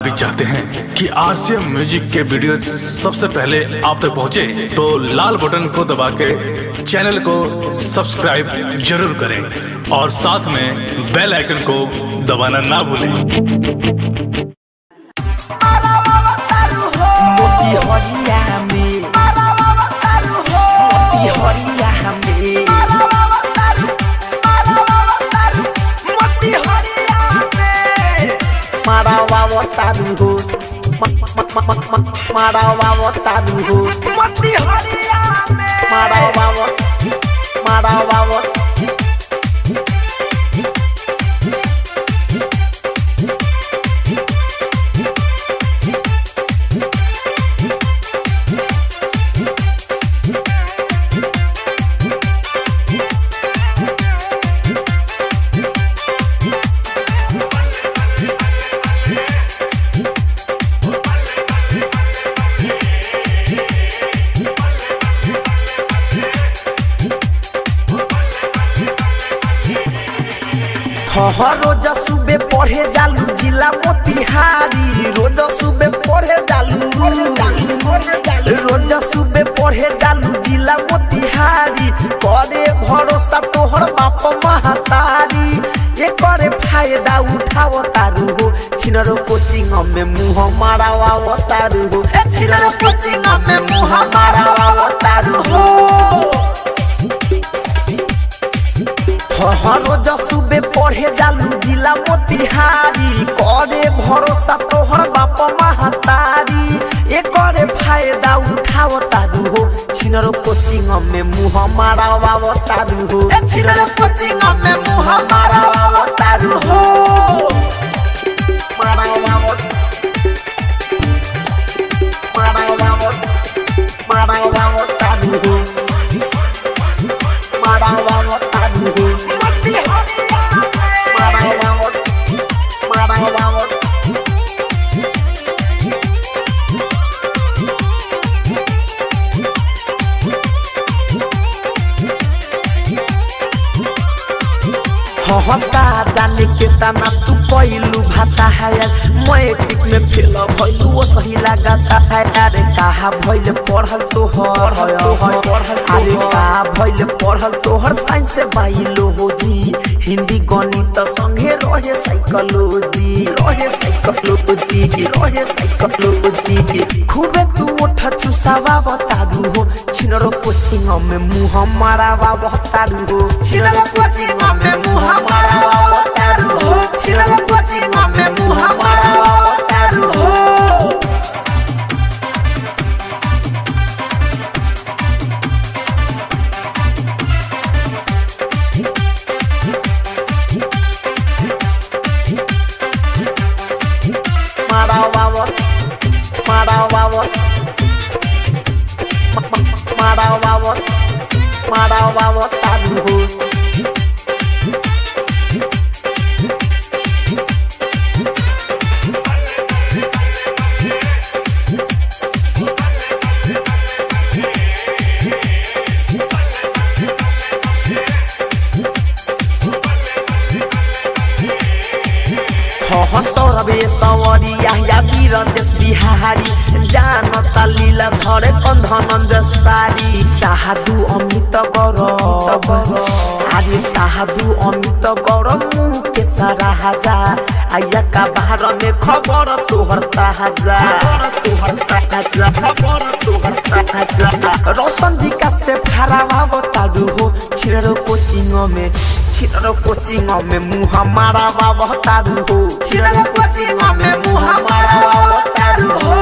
भी चाहते हैं कि आरसीएम म्यूजिक के वीडियो सबसे पहले आप तक पहुंचे तो लाल बटन को दबा के चैनल को सब्सक्राइब जरूर करें और साथ में बेल आइकन को दबाना ना भूलें। Taru ho, marawa taru ho, mati hariya me, marawa. रोज सुबह पढ़े जालू जिला मोतिहारी, रोज सुबह पढ़े जालू, रोज सुबह पढ़े जालू जिला मोतिहारी। करे भरोसा तोहर बाप महतारी, ये करे फायदा उठाव तारू हो। छिनरो कोचिंग में मुँह मारावा तारू हो, छिनरो कोचिंग में मुँह मारावा तारू हो। रोज सुबह पढ़े जालू जिला मोतिहारी, करे भरोसा तोहर बाप महतारी। ये करे फायदा उठाव तारू हो, छिनरो कोचिंग में मुँह मारावा तारू हो, छिनरो कोचिंग में मुँह मारावा तारू हो। मारावा तारू हो, मारावा तारू हो। हका जाने के तना तू पहलू भाता है, मैट्रिक में फेल भइलू वो सही लगाता है। अरे कहा भइल पढ़ल तोहर, अरे कहा भइल पढ़ल तोहर साइंस बाइलो हो जी, हिंदी गणित संगे रहे साइकोलॉजी, रहे साइकोलॉजी, रहे साइकोलॉजी। खूबे तू उठ चुसावा बतारू हो, छिनरो कोचिंग में मुँह मारावा बतारू हो, छिनरो कोचिंग में मुँह मारावा तारू हो, छिनरो कोचिंग में मुँह मारावा तारू हो। मारावा तारू हो। सौरभे सवरिया या बीरजेश बिहारी, जानता लीला धरे कंधनंज सारी। साधु अमित गौरव, अरे साधु अमित गौरव मुकेश राजा, आया का बाहर में खबर तोहर ताजा, रोशन विकास से फरावा बतारू हो, छिनरो कोचिंग में मुँह मारावा बतारू हो, छिनरो कोचिंग में मुँह मारावा बतारू हो।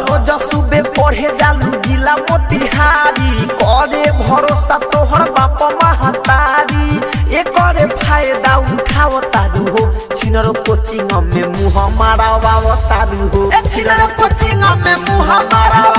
रोज सुबह पढ़े जालू जिला मोतिहारी, करे भरोसा तोहर बाप महतारी। ये करे फायदा उठाव तारू हो, छिनरो कोचिंग में मुँह मारावा तारू हो, छिनरो कोचिंग में मुँह मारावा